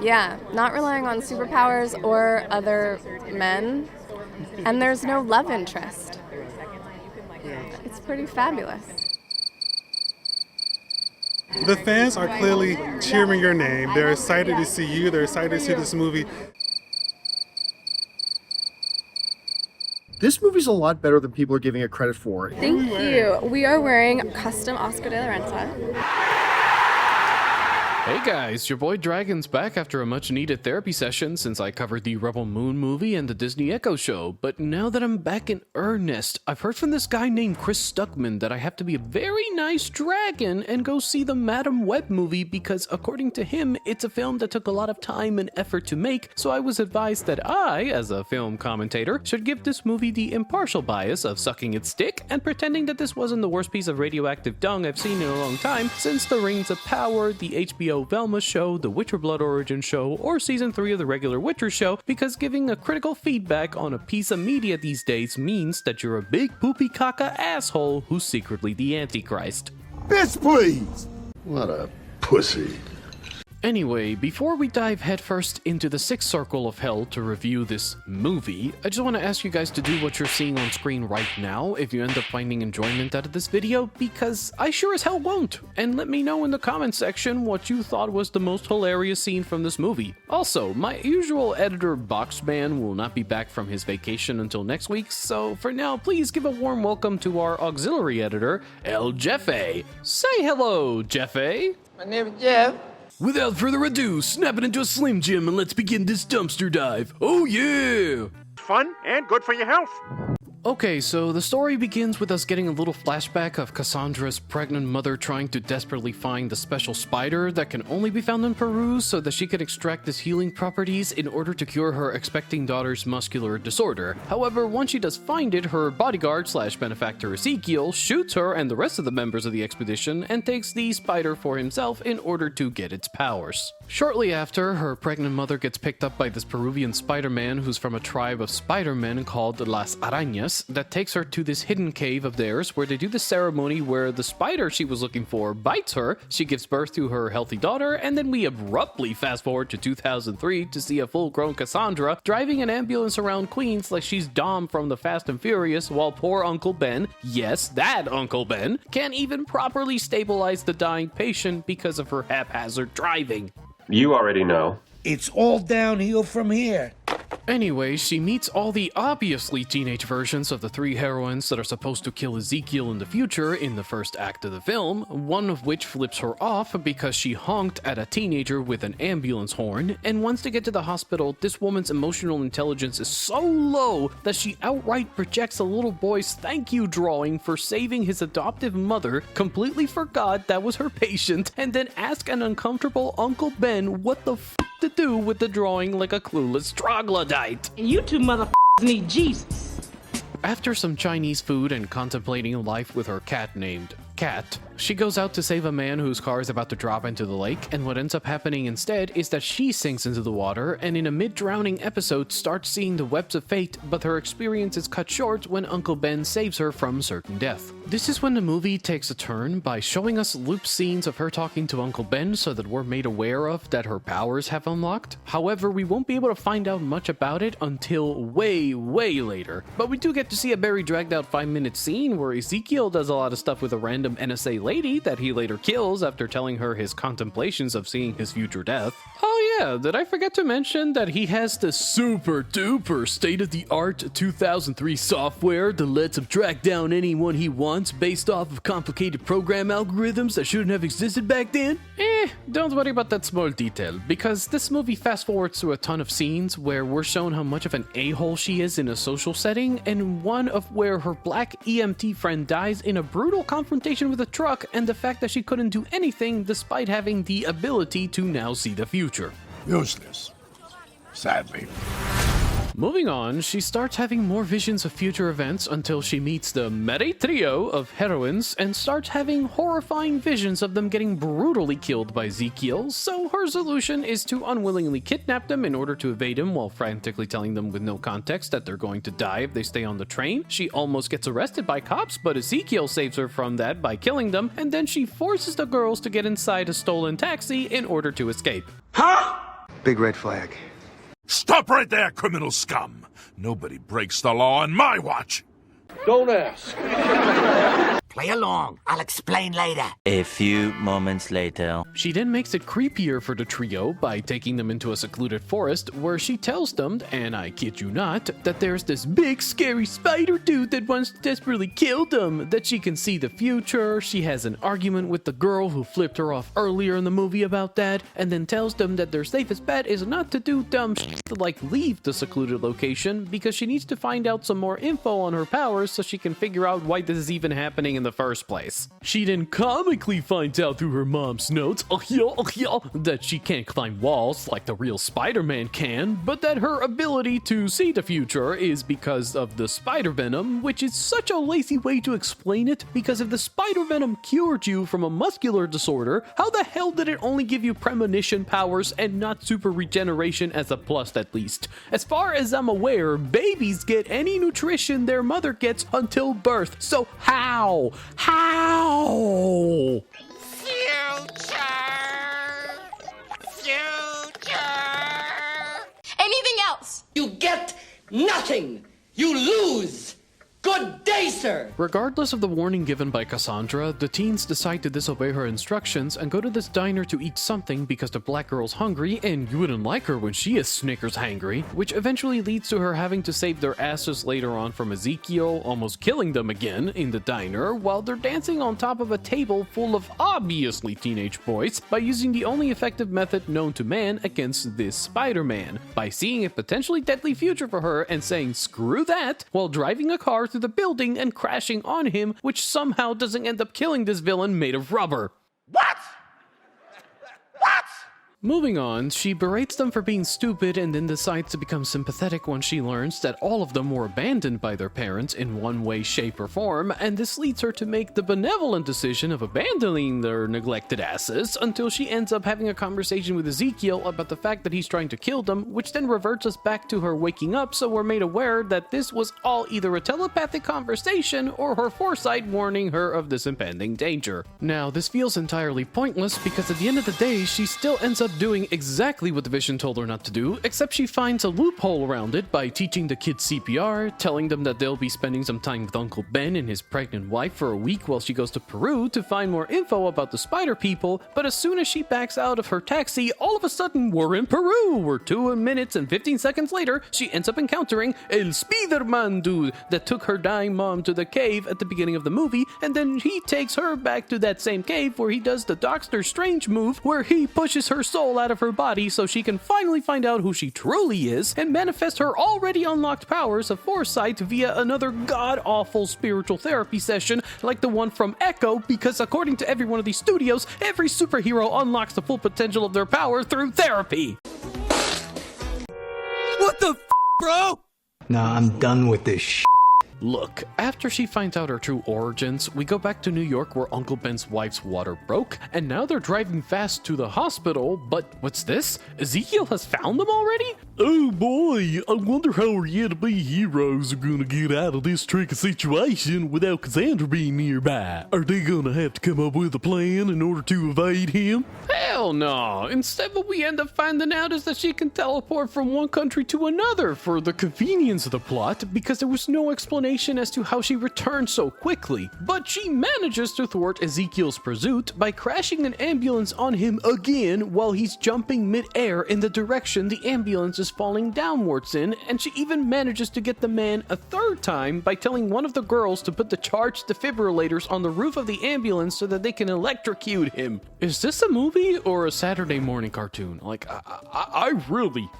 Yeah, not relying on superpowers or other men. And there's no love interest. It's pretty fabulous. The fans are clearly cheering your name. They're excited to see you. They're excited to see this movie. This movie's a lot better than people are giving it credit for. Thank you. We are wearing custom Oscar de la Renta. Hey guys, your boy Dragon's back after a much needed therapy session since I covered the Rebel Moon movie and the Disney Echo show, but now that I'm back in earnest, I've heard from this guy named Chris Stuckman that I have to be a very nice dragon and go see the Madam Web movie because according to him, it's a film that took a lot of time and effort to make, so I was advised that I, as a film commentator, should give this movie the impartial bias of sucking its dick and pretending that this wasn't the worst piece of radioactive dung I've seen in a long time since The Rings of Power, the HBO Velma show, the Witcher Blood Origin show, or season 3 of the regular Witcher show, because giving a critical feedback on a piece of media these days means that you're a big poopy caca asshole who's secretly the Antichrist. Bitch, please! What a pussy. Anyway, before we dive headfirst into the sixth circle of hell to review this movie, I just want to ask you guys to do what you're seeing on screen right now if you end up finding enjoyment out of this video, because I sure as hell won't. And let me know in the comment section what you thought was the most hilarious scene from this movie. Also, my usual editor Boxman will not be back from his vacation until next week, so for now, please give a warm welcome to our auxiliary editor, El Jefe. Say hello, Jefe. My name is Jeff. Without further ado, snap it into a Slim Jim and let's begin this dumpster dive. Oh yeah! Fun and good for your health. Okay, so the story begins with us getting a little flashback of Cassandra's pregnant mother trying to desperately find the special spider that can only be found in Peru so that she can extract its healing properties in order to cure her expecting daughter's muscular disorder. However, once she does find it, her bodyguard / benefactor Ezekiel shoots her and the rest of the members of the expedition and takes the spider for himself in order to get its powers. Shortly after, her pregnant mother gets picked up by this Peruvian Spider-Man who's from a tribe of Spider-Men called Las Arañas that takes her to this hidden cave of theirs where they do the ceremony where the spider she was looking for bites her, she gives birth to her healthy daughter, and then we abruptly fast forward to 2003 to see a full-grown Cassandra driving an ambulance around Queens like she's Dom from the Fast and Furious while poor Uncle Ben, yes, that Uncle Ben, can't even properly stabilize the dying patient because of her haphazard driving. You already know. It's all downhill from here. Anyway, she meets all the obviously teenage versions of the three heroines that are supposed to kill Ezekiel in the future in the first act of the film, one of which flips her off because she honked at a teenager with an ambulance horn, and once they get to the hospital, this woman's emotional intelligence is so low that she outright projects a little boy's thank you drawing for saving his adoptive mother, completely forgot that was her patient, and then ask an uncomfortable Uncle Ben what the f to do with the drawing like a clueless troglodyte. You two motherfuckers need Jesus. After some Chinese food and contemplating life with her cat named Cat, she goes out to save a man whose car is about to drop into the lake, and what ends up happening instead is that she sinks into the water and in a mid-drowning episode starts seeing the webs of fate, but her experience is cut short when Uncle Ben saves her from certain death. This is when the movie takes a turn by showing us loop scenes of her talking to Uncle Ben so that we're made aware of that her powers have unlocked. However, we won't be able to find out much about it until way later. But we do get to see a very dragged out 5-minute scene where Ezekiel does a lot of stuff with a random NSA lady that he later kills after telling her his contemplations of seeing his future death. Oh yeah, did I forget to mention that he has the super duper state-of-the-art 2003 software that lets him track down anyone he wants based off of complicated program algorithms that shouldn't have existed back then? Don't worry about that small detail, because this movie fast forwards through a ton of scenes where we're shown how much of an a-hole she is in a social setting, and one of where her black EMT friend dies in a brutal confrontation with a truck, and the fact that she couldn't do anything despite having the ability to now see the future. Useless. Sadly. Moving on, she starts having more visions of future events until she meets the merry trio of heroines and starts having horrifying visions of them getting brutally killed by Ezekiel, so her solution is to unwillingly kidnap them in order to evade him while frantically telling them with no context that they're going to die if they stay on the train. She almost gets arrested by cops, but Ezekiel saves her from that by killing them, and then she forces the girls to get inside a stolen taxi in order to escape. Huh? Big red flag. Stop right there, criminal scum! Nobody breaks the law on my watch! Don't ask. Play along. I'll explain later. A few moments later. She then makes it creepier for the trio by taking them into a secluded forest where she tells them, and I kid you not, that there's this big scary spider dude that wants to desperately kill them, that she can see the future. She has an argument with the girl who flipped her off earlier in the movie about that, and then tells them that their safest bet is not to do dumb shit like leave the secluded location because she needs to find out some more info on her powers so she can figure out why this is even happening in the first place. She then comically finds out through her mom's notes that she can't climb walls like the real Spider-Man can, but that her ability to see the future is because of the spider venom, which is such a lazy way to explain it, because if the spider venom cured you from a muscular disorder, how the hell did it only give you premonition powers and not super regeneration as a plus at least? As far as I'm aware, babies get any nutrition their mother gets until birth, so how? How? Future! Anything else? You get nothing. You lose. Good day, sir. Regardless of the warning given by Cassandra, the teens decide to disobey her instructions and go to this diner to eat something because the black girl's hungry and you wouldn't like her when she is Snickers hangry, which eventually leads to her having to save their asses later on from Ezekiel, almost killing them again in the diner while they're dancing on top of a table full of obviously teenage boys by using the only effective method known to man against this Spider-Man, by seeing a potentially deadly future for her and saying screw that while driving a car through the building and crashing on him, which somehow doesn't end up killing this villain made of rubber. What? What? Moving on, she berates them for being stupid and then decides to become sympathetic when she learns that all of them were abandoned by their parents in one way, shape, or form, and this leads her to make the benevolent decision of abandoning their neglected asses until she ends up having a conversation with Ezekiel about the fact that he's trying to kill them, which then reverts us back to her waking up so we're made aware that this was all either a telepathic conversation or her foresight warning her of this impending danger. Now, this feels entirely pointless because at the end of the day, she still ends up doing exactly what the Vision told her not to do, except she finds a loophole around it by teaching the kids CPR, telling them that they'll be spending some time with Uncle Ben and his pregnant wife for a week while she goes to Peru to find more info about the spider people, but as soon as she backs out of her taxi, all of a sudden we're in Peru, where 2 minutes and 15 seconds later, she ends up encountering El Spiderman dude that took her dying mom to the cave at the beginning of the movie, and then he takes her back to that same cave where he does the Doctor Strange move where he pushes her soul out of her body so she can finally find out who she truly is and manifest her already unlocked powers of foresight via another god-awful spiritual therapy session like the one from Echo, because according to every one of these studios, every superhero unlocks the full potential of their power through therapy. What the bro? Nah, I'm done with this shit. Look, after she finds out her true origins, we go back to New York where Uncle Ben's wife's water broke, and now they're driving fast to the hospital, but what's this? Ezekiel has found them already? Oh boy, I wonder how our yet-to-be heroes are gonna get out of this tricky situation without Cassandra being nearby. Are they gonna have to come up with a plan in order to evade him? Hell no! Instead, what we end up finding out is that she can teleport from one country to another for the convenience of the plot, because there was no explanation as to how she returned so quickly. But she manages to thwart Ezekiel's pursuit by crashing an ambulance on him again while he's jumping mid-air in the direction the ambulance is falling downwards in, and she even manages to get the man a third time by telling one of the girls to put the charged defibrillators on the roof of the ambulance so that they can electrocute him. Is this a movie or a Saturday morning cartoon? Like, I really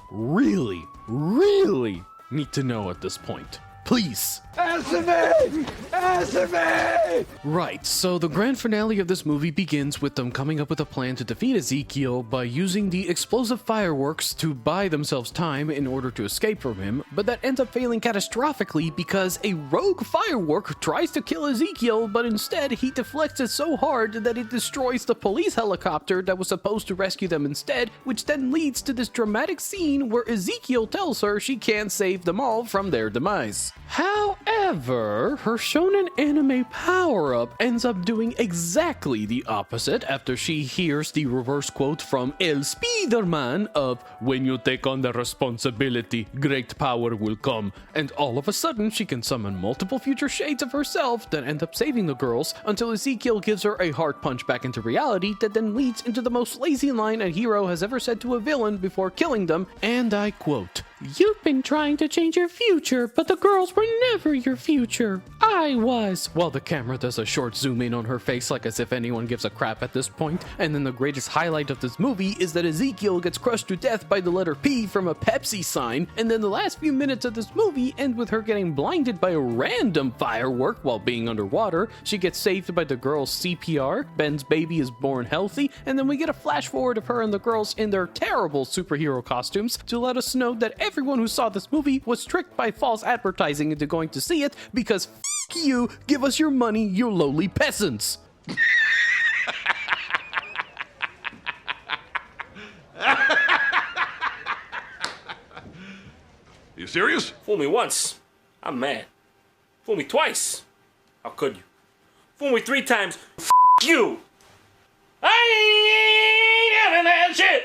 need to know at this point. Please. Answer me! Answer me! Right, so the grand finale of this movie begins with them coming up with a plan to defeat Ezekiel by using the explosive fireworks to buy themselves time in order to escape from him, but that ends up failing catastrophically because a rogue firework tries to kill Ezekiel, but instead he deflects it so hard that it destroys the police helicopter that was supposed to rescue them instead, which then leads to this dramatic scene where Ezekiel tells her she can't save them all from their demise. However, However, her shonen anime power-up ends up doing exactly the opposite after she hears the reverse quote from El Spiderman of "When you take on the responsibility, great power will come," and all of a sudden she can summon multiple future shades of herself that end up saving the girls until Ezekiel gives her a hard punch back into reality that then leads into the most lazy line a hero has ever said to a villain before killing them, and I quote, "You've been trying to change your future, but the girls were never your future. I was," while the camera does a short zoom in on her face like as if anyone gives a crap at this point. And then the greatest highlight of this movie is that Ezekiel gets crushed to death by the letter P from a Pepsi sign, and then the last few minutes of this movie end with her getting blinded by a random firework while being underwater. She gets saved by the girl's CPR, Ben's baby is born healthy, and then we get a flash forward of her and the girls in their terrible superhero costumes to let us know that everyone who saw this movie was tricked by false advertising into going to see it because f*** you, give us your money, you lowly peasants. You serious? Fool me once, I'm mad. Fool me twice, how could you? Fool me 3 times, f*** you! I ain't having that shit!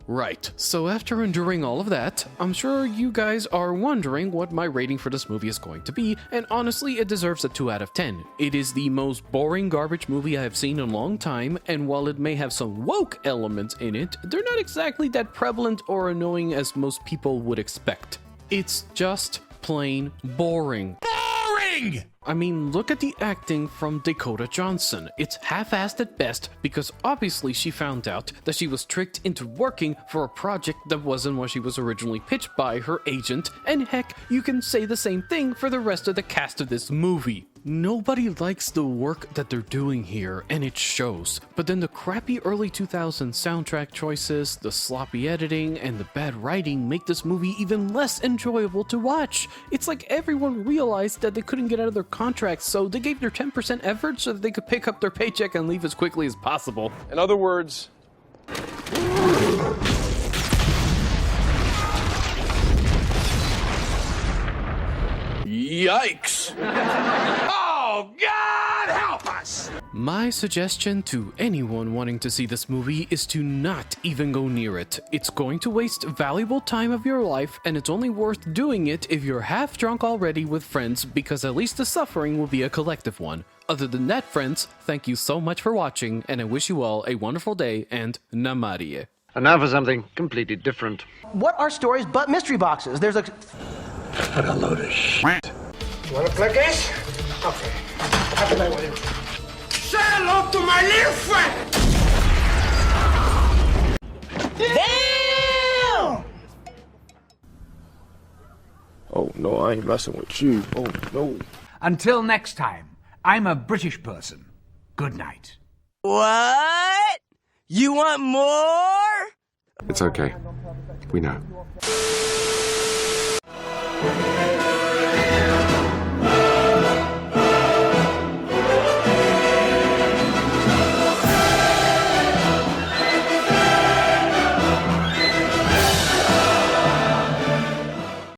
Right, so after enduring all of that, I'm sure you guys are wondering what my rating for this movie is going to be, and honestly, it deserves a 2 out of 10. It is the most boring garbage movie I have seen in a long time, and while it may have some woke elements in it, they're not exactly that prevalent or annoying as most people would expect. It's just plain boring. Boring! I mean, look at the acting from Dakota Johnson. It's half-assed at best because obviously she found out that she was tricked into working for a project that wasn't what she was originally pitched by her agent, and heck, you can say the same thing for the rest of the cast of this movie. Nobody likes the work that they're doing here, and it shows. But then the crappy early 2000s soundtrack choices, the sloppy editing, and the bad writing make this movie even less enjoyable to watch. It's like everyone realized that they couldn't get out of their contracts, so they gave their 10% effort so that they could pick up their paycheck and leave as quickly as possible. In other words... Yikes! Oh, God help us! My suggestion to anyone wanting to see this movie is to not even go near it. It's going to waste valuable time of your life, and it's only worth doing it if you're half drunk already with friends, because at least the suffering will be a collective one. Other than that, friends, thank you so much for watching, and I wish you all a wonderful day, and namarie. And now for something completely different. What are stories but mystery boxes? There's a... What a load of shit. You wanna play games? Okay. I'll play with you. Say hello to my little friend! Damn! Oh, no, I ain't messing with you. Oh, no. Until next time, I'm a British person. Good night. What? You want more? It's okay. We know.